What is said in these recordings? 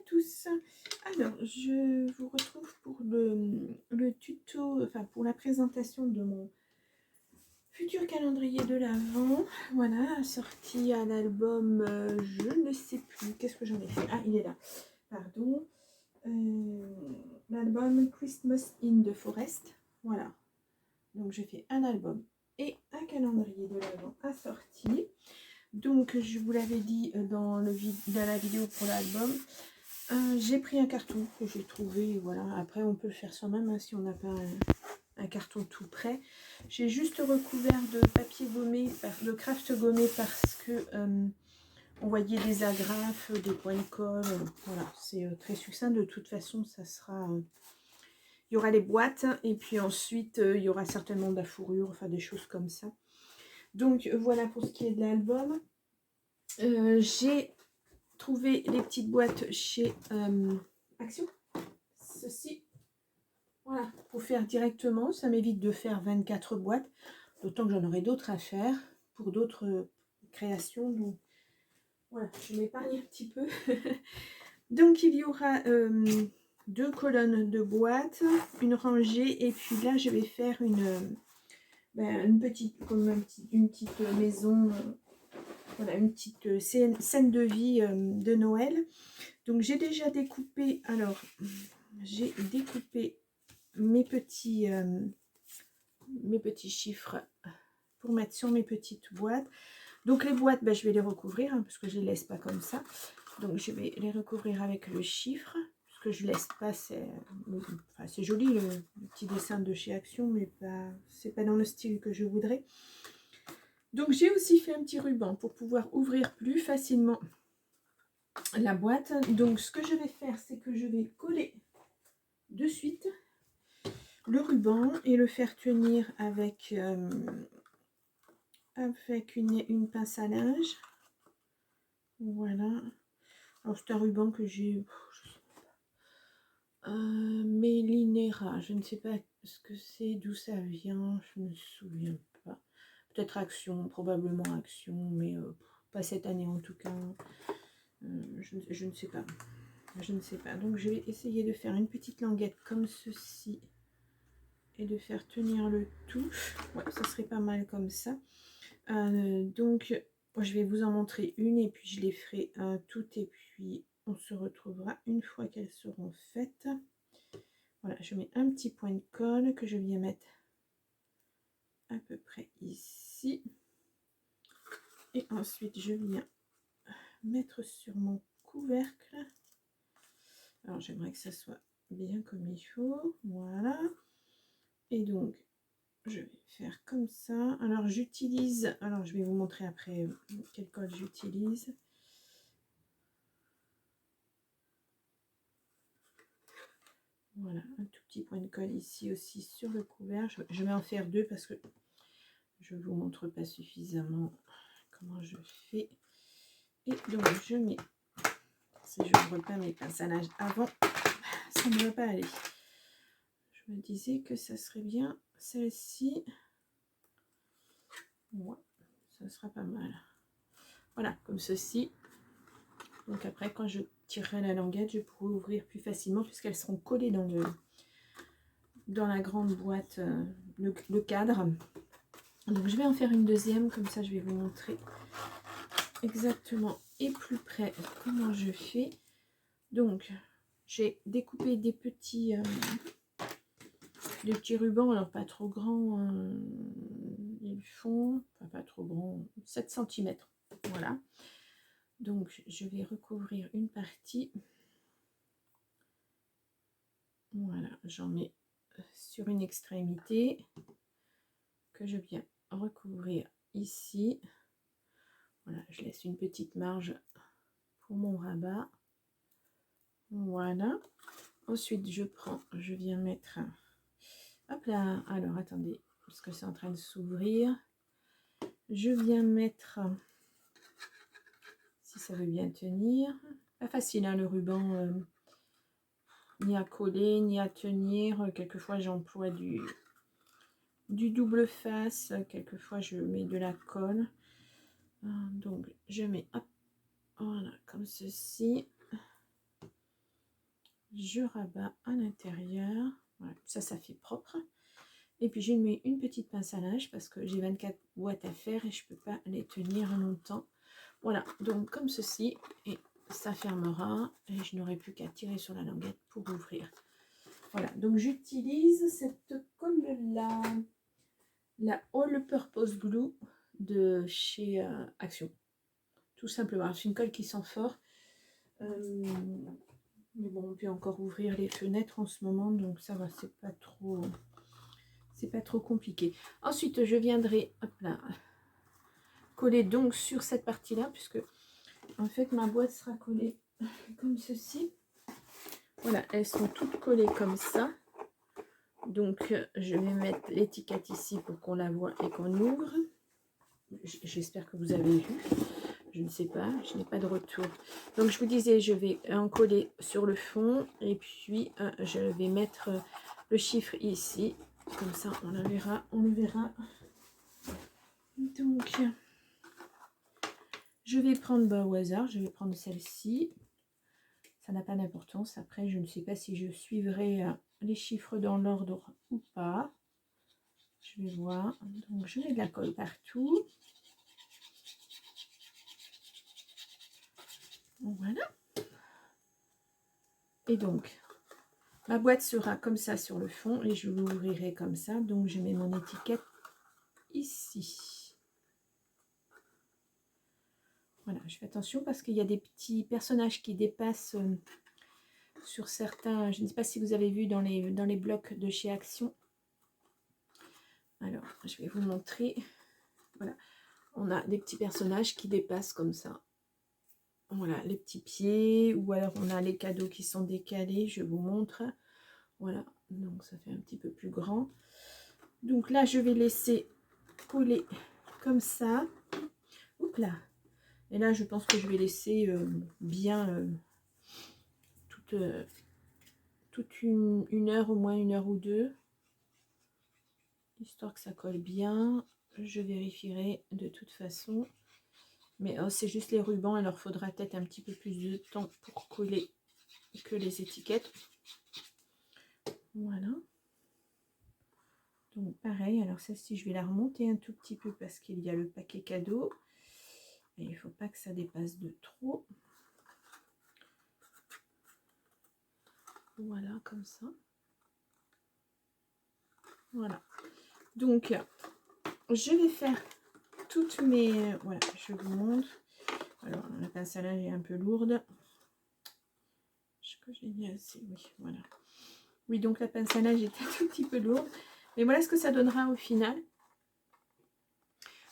tous. Alors, je vous retrouve pour le tuto, enfin pour la présentation de mon futur calendrier de l'Avent. Voilà, sorti à l'album, je ne sais plus, qu'est-ce que j'en ai fait? Ah, il est là, pardon. L'album Christmas in the Forest. Voilà, donc j'ai fait un album et un calendrier de l'Avent assorti. Donc, je vous l'avais dit dans la vidéo pour l'album, j'ai pris un carton que j'ai trouvé. Voilà, après on peut le faire soi-même hein, si on n'a pas un carton tout prêt. J'ai juste recouvert de papier gommé, de craft gommé parce que on voyait des agrafes, des points de colle. Voilà, c'est très succinct. De toute façon, ça sera. Il y aura les boîtes et puis ensuite il y aura certainement de la fourrure, enfin des choses comme ça. Donc voilà pour ce qui est de l'album. J'ai trouvé les petites boîtes chez Action. Ceci, voilà, pour faire directement. Ça m'évite de faire 24 boîtes, d'autant que j'en aurai d'autres à faire pour d'autres créations. Donc voilà, je m'épargne un petit peu. Donc il y aura 2 colonnes de boîtes, une rangée, et puis là je vais faire une petite, comme une petite maison. Voilà, une petite scène de vie de Noël. Donc j'ai déjà découpé, alors j'ai découpé mes petits chiffres pour mettre sur mes petites boîtes. Donc les boîtes, ben, je vais les recouvrir hein, parce que je ne les laisse pas comme ça. Donc je vais les recouvrir avec le chiffre. Ce que je laisse pas, c'est joli le petit dessin de chez Action, mais c'est pas dans le style que je voudrais. Donc j'ai aussi fait un petit ruban pour pouvoir ouvrir plus facilement la boîte. Donc ce que je vais faire, c'est que je vais coller de suite le ruban et le faire tenir avec une pince à linge. Voilà. Alors c'est un ruban que j'ai Mélinera, je ne sais pas ce que c'est, d'où ça vient, je ne me souviens pas. Peut-être Action, probablement Action, mais pas cette année en tout cas. Je ne sais pas. Je ne sais pas. Donc je vais essayer de faire une petite languette comme ceci et de faire tenir le tout. Ouais, ça serait pas mal comme ça. Donc je vais vous en montrer une et puis je les ferai toutes et puis on se retrouvera une fois qu'elles seront faites. Voilà, je mets un petit point de colle que je viens mettre à peu près ici. Et ensuite, je viens mettre sur mon couvercle. Alors, j'aimerais que ça soit bien comme il faut. Voilà. Et donc, je vais faire comme ça. Alors, j'utilise... Alors, je vais vous montrer après quelle colle j'utilise. Voilà, un tout petit point de colle ici aussi sur le couvercle. Je vais en faire 2 parce que je ne vous montre pas suffisamment comment je fais. Et donc je mets, si je n'ouvre pas mes pinces à linge avant, ça ne va pas aller. Je me disais que ça serait bien celle-ci. Ouais, ça sera pas mal. Voilà, comme ceci. Donc après, quand je tirerai la languette, je pourrai ouvrir plus facilement puisqu'elles seront collées dans la grande boîte, le cadre. Donc je vais en faire une deuxième, comme ça je vais vous montrer exactement et plus près comment je fais. Donc j'ai découpé des petits rubans, alors pas trop grands, ils font pas trop grand, 7 cm. Voilà, donc je vais recouvrir une partie. Voilà, j'en mets sur une extrémité que je viens recouvrir ici. Voilà, je laisse une petite marge pour mon rabat. Voilà, ensuite je viens mettre, hop là, alors attendez parce que c'est en train de s'ouvrir, je viens mettre, si ça veut bien tenir, pas facile hein, le ruban, ni à coller ni à tenir. Quelquefois j'emploie du double face, quelquefois je mets de la colle. Donc je mets, hop, voilà, comme ceci. je rabats à l'intérieur. Voilà, ça fait propre. Et puis j'ai mis une petite pince à linge parce que j'ai 24 boîtes à faire et je peux pas les tenir longtemps. Voilà, donc comme ceci, et ça fermera et je n'aurai plus qu'à tirer sur la languette pour ouvrir. Voilà, donc j'utilise cette colle-là, la All Purpose Glue de chez Action. Tout simplement, c'est une colle qui sent fort. Mais bon, on peut encore ouvrir les fenêtres en ce moment, donc ça va, c'est pas trop compliqué. Ensuite, je viendrai, hop là, coller donc sur cette partie-là, puisque en fait ma boîte sera collée comme ceci. Voilà, elles sont toutes collées comme ça. Donc, je vais mettre l'étiquette ici pour qu'on la voit et qu'on ouvre. J'espère que vous avez vu. Je ne sais pas, je n'ai pas de retour. Donc, je vous disais, je vais en coller sur le fond. Et puis, je vais mettre le chiffre ici. Comme ça, on le verra. Donc, je vais prendre au hasard. Je vais prendre celle-ci. Ça n'a pas d'importance. Après, je ne sais pas si je suivrai les chiffres dans l'ordre ou pas. Je vais voir. Donc, je mets de la colle partout. Voilà. Et donc, ma boîte sera comme ça sur le fond et je l'ouvrirai comme ça. Donc, je mets mon étiquette ici. Voilà, je fais attention parce qu'il y a des petits personnages qui dépassent sur certains. Je ne sais pas si vous avez vu dans les blocs de chez Action. Alors, je vais vous montrer. Voilà, on a des petits personnages qui dépassent comme ça. Voilà, les petits pieds, ou alors on a les cadeaux qui sont décalés, je vous montre. Voilà, donc ça fait un petit peu plus grand. Donc là, je vais laisser coller comme ça. Oups là. Et là, je pense que je vais laisser bien toute une heure, au moins 1 heure ou 2. Histoire que ça colle bien. Je vérifierai de toute façon. Mais c'est juste les rubans, il leur faudra peut-être un petit peu plus de temps pour coller que les étiquettes. Voilà. Donc pareil, alors celle-ci, je vais la remonter un tout petit peu parce qu'il y a le paquet cadeau. Et il ne faut pas que ça dépasse de trop. Voilà, comme ça. Voilà. Donc, je vais faire toutes mes... Voilà, je vous montre. Alors, la pince à linge est un peu lourde. Je crois que j'ai dit assez, oui, voilà. Oui, donc la pince à linge est un tout petit peu lourde. Mais voilà ce que ça donnera au final.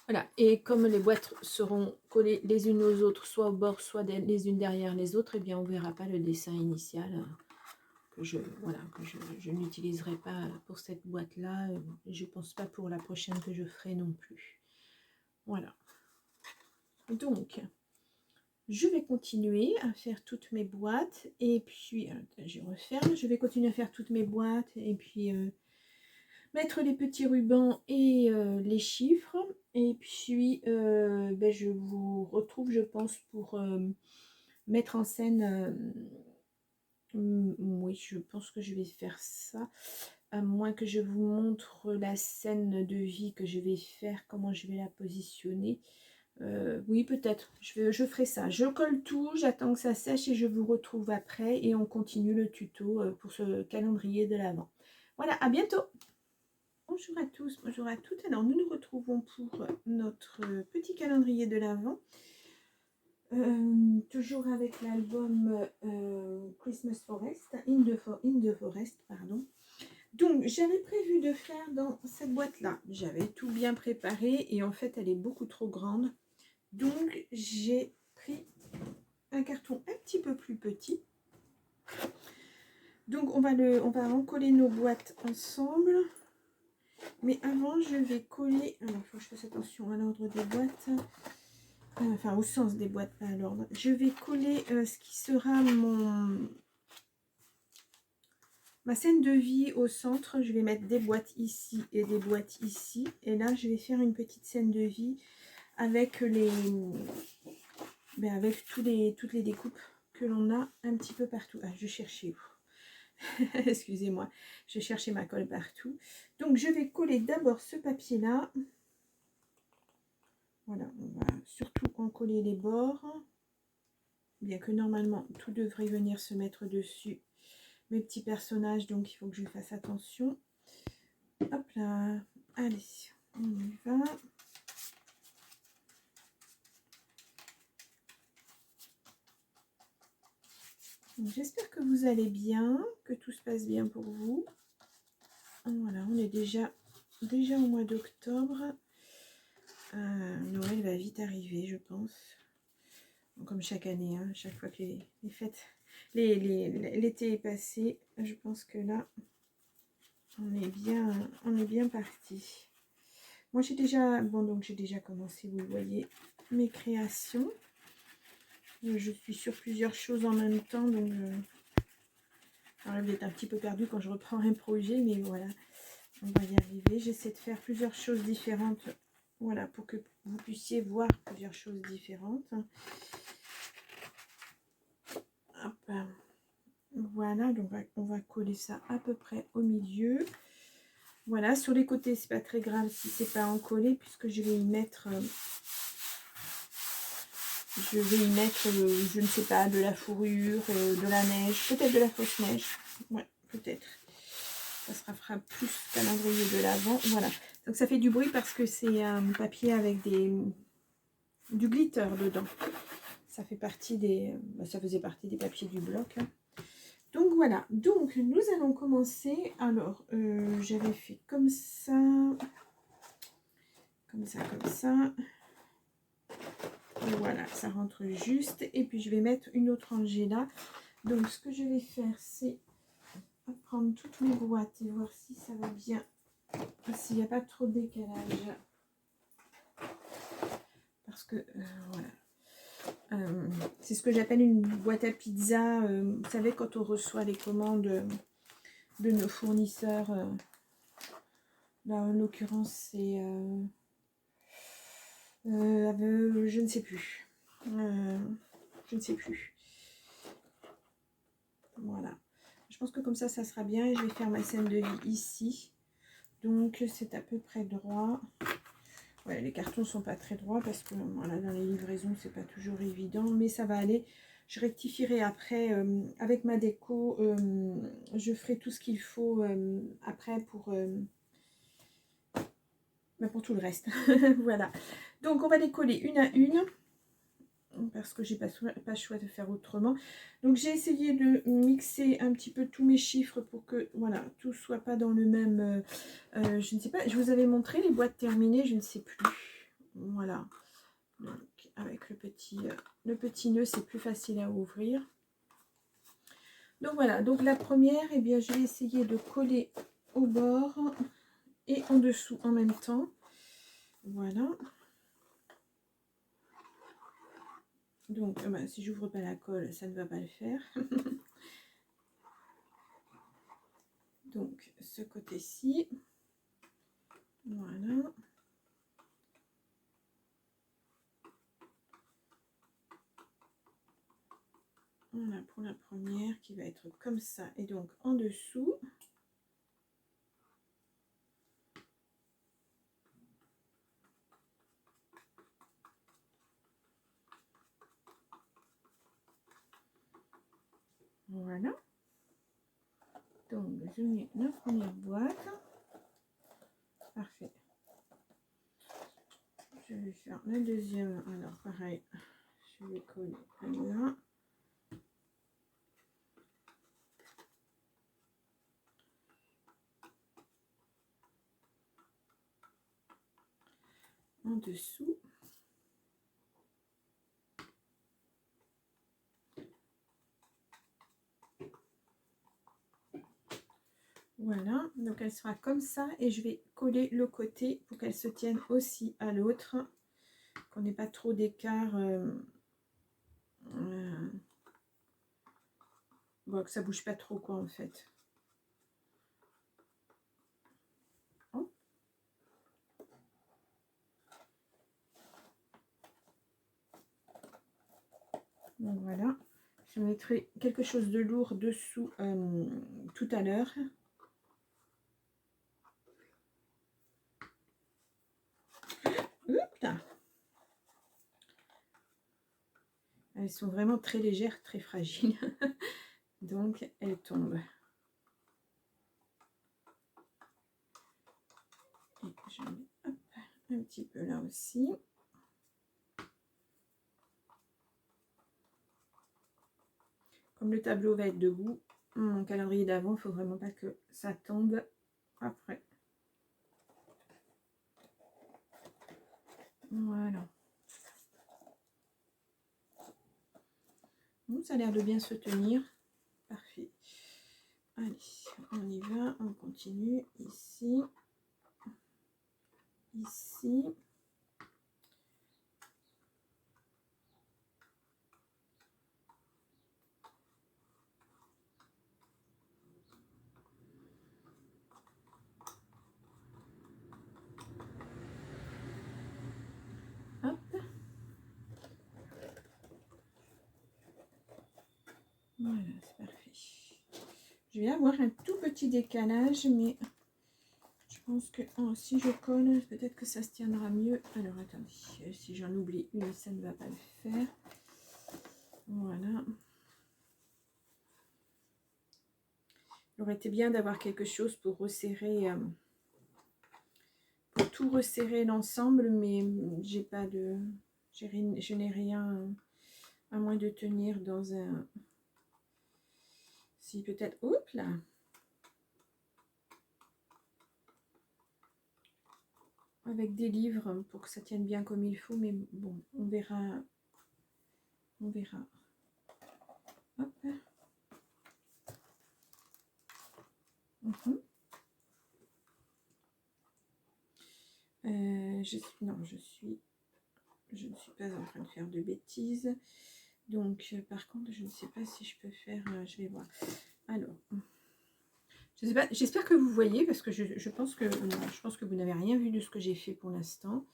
Voilà, et comme les boîtes seront collées les unes aux autres, soit au bord, soit les unes derrière les autres, eh bien on ne verra pas le dessin initial que je n'utiliserai pas pour cette boîte-là. Je ne pense pas pour la prochaine que je ferai non plus. Voilà. Donc, je vais continuer à faire toutes mes boîtes et puis, je referme, je vais continuer à faire toutes mes boîtes et puis mettre les petits rubans et les chiffres. Et puis, je vous retrouve, je pense, pour mettre en scène... oui, je pense que je vais faire ça. À moins que je vous montre la scène de vie que je vais faire, comment je vais la positionner. Oui, peut-être, je ferai ça. Je colle tout, j'attends que ça sèche et je vous retrouve après. Et on continue le tuto pour ce calendrier de l'Avent. Voilà, à bientôt. Bonjour à tous, bonjour à toutes. Alors, nous nous retrouvons pour notre petit calendrier de l'Avent. Toujours avec l'album Christmas Forest, in the Forest, pardon. Donc, j'avais prévu de faire dans cette boîte-là. J'avais tout bien préparé et en fait, elle est beaucoup trop grande. Donc, j'ai pris un carton un petit peu plus petit. Donc, on va encoller nos boîtes ensemble. Mais avant, je vais coller... Alors, il faut que je fasse attention à l'ordre des boîtes. Enfin, au sens des boîtes, pas à l'ordre. Je vais coller ce qui sera ma scène de vie au centre. Je vais mettre des boîtes ici et des boîtes ici. Et là, je vais faire une petite scène de vie avec avec toutes les découpes que l'on a un petit peu partout. Ah, je cherchais où. Excusez-moi, je cherchais ma colle partout. Donc je vais coller d'abord ce papier là. Voilà, on va surtout en coller les bords. Bien que normalement tout devrait venir se mettre dessus. Mes petits personnages, donc il faut que je fasse attention. Hop là, allez, on y va. J'espère que vous allez bien, que tout se passe bien pour vous. Voilà, on est déjà au mois d'octobre. Noël va vite arriver, je pense. Comme chaque année, hein, chaque fois que les fêtes, l'été est passé, je pense que là, on est bien parti. Moi, j'ai déjà commencé, vous le voyez, mes créations. Je suis sur plusieurs choses en même temps, donc j'arrive d'être un petit peu perdue quand je reprends un projet, mais voilà, on va y arriver. J'essaie de faire plusieurs choses différentes, voilà, pour que vous puissiez voir plusieurs choses différentes. Hop. Voilà, donc on va coller ça à peu près au milieu. Voilà, sur les côtés, c'est pas très grave si c'est pas encollé, puisque je vais y mettre... je ne sais pas, de la fourrure, de la neige, peut-être de la fausse neige. Ouais, peut-être. Ça fera plus calendrier de l'avant. Voilà. Donc ça fait du bruit parce que c'est un papier avec du glitter dedans. Ça fait partie ça faisait partie des papiers du bloc. Hein. Donc voilà. Donc nous allons commencer. Alors, j'avais fait comme ça. Comme ça, comme ça. Voilà, ça rentre juste. Et puis je vais mettre une autre rangée là. Donc ce que je vais faire, c'est prendre toutes mes boîtes et voir si ça va bien. S'il n'y a pas trop de décalage. Parce que voilà. C'est ce que j'appelle une boîte à pizza. Vous savez, quand on reçoit les commandes de nos fournisseurs. Là, en l'occurrence, c'est... je ne sais plus. Je ne sais plus. Voilà. Je pense que comme ça sera bien. Et je vais faire ma scène de vie ici. Donc, c'est à peu près droit. Ouais, les cartons sont pas très droits parce que voilà, dans les livraisons, c'est pas toujours évident. Mais ça va aller. Je rectifierai après avec ma déco. Je ferai tout ce qu'il faut après pour tout le reste. Voilà. Donc, on va les coller une à une. Parce que j'ai pas le choix de faire autrement. Donc j'ai essayé de mixer un petit peu tous mes chiffres pour que voilà, tout soit pas dans le même je ne sais pas, je vous avais montré les boîtes terminées, je ne sais plus. Voilà. Donc avec le petit nœud, c'est plus facile à ouvrir. Donc voilà, donc la première, eh bien je vais essayer de coller au bord et en dessous en même temps. Voilà. Donc, si j'ouvre pas la colle, ça ne va pas le faire. Donc, ce côté-ci. Voilà. Voilà pour la première qui va être comme ça. Et donc, en dessous. Voilà. Donc, je mets la première boîte. Parfait. Je vais faire la deuxième. Alors, pareil, je vais coller là. En dessous. Voilà, donc elle sera comme ça et je vais coller le côté pour qu'elle se tienne aussi à l'autre, qu'on n'ait pas trop d'écart, bon, que ça bouge pas trop quoi en fait. Oh. Donc voilà, je me mettrai quelque chose de lourd dessous tout à l'heure. Elles sont vraiment très légères, très fragiles. Donc, elles tombent. Et je mets hop, un petit peu là aussi. Comme le tableau va être debout, mon calendrier d'avant, il ne faut vraiment pas que ça tombe après. Voilà. Bon, ça a l'air de bien se tenir. Parfait. Allez, on y va, on continue. Ici. Ici. Hop. Voilà, c'est parfait. Je vais avoir un tout petit décalage, mais je pense que si je colle, peut-être que ça se tiendra mieux. Alors, attendez, si j'en oublie une, ça ne va pas le faire. Voilà. Il aurait été bien d'avoir quelque chose pour resserrer, pour tout resserrer l'ensemble, mais j'ai pas de, je n'ai rien, à moins de tenir dans un, si peut-être, oups là, avec des livres pour que ça tienne bien comme il faut, mais bon, on verra, on verra. Hop. Non, je ne suis pas en train de faire de bêtises. Donc, par contre, je ne sais pas si je peux faire... je vais voir. Alors, je sais pas, j'espère que vous voyez, parce que je pense que vous n'avez rien vu de ce que j'ai fait pour l'instant.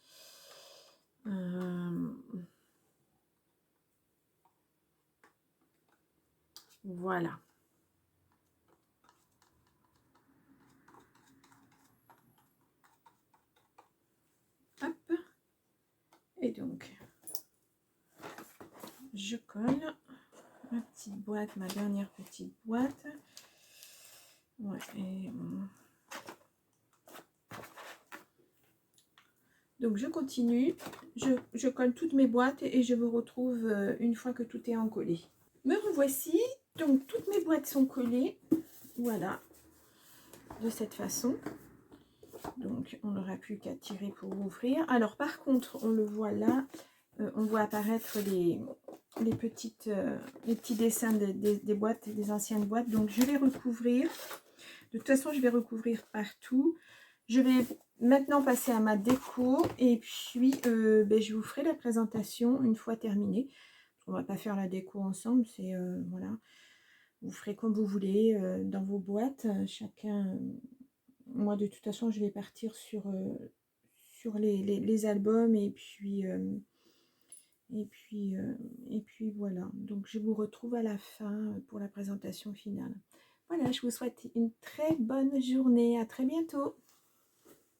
Voilà. Hop. Et donc, je colle ma petite boîte, ma dernière petite boîte. Ouais, et... Donc, je continue. Je colle toutes mes boîtes et je vous retrouve une fois que tout est encollé. Me revoici. Donc, toutes mes boîtes sont collées. Voilà. De cette façon. Donc, on n'aura plus qu'à tirer pour ouvrir. Alors, par contre, on le voit là. On voit apparaître les petits dessins des boîtes, des anciennes boîtes. Donc, je vais recouvrir. De toute façon, je vais recouvrir partout. Je vais maintenant passer à ma déco. Et puis, je vous ferai la présentation une fois terminée. On ne va pas faire la déco ensemble. C'est, voilà. Vous ferez comme vous voulez dans vos boîtes. Chacun... moi, de toute façon, je vais partir sur les albums. Et puis... Et puis voilà, donc je vous retrouve à la fin pour la présentation finale. Voilà, je vous souhaite une très bonne journée, à très bientôt.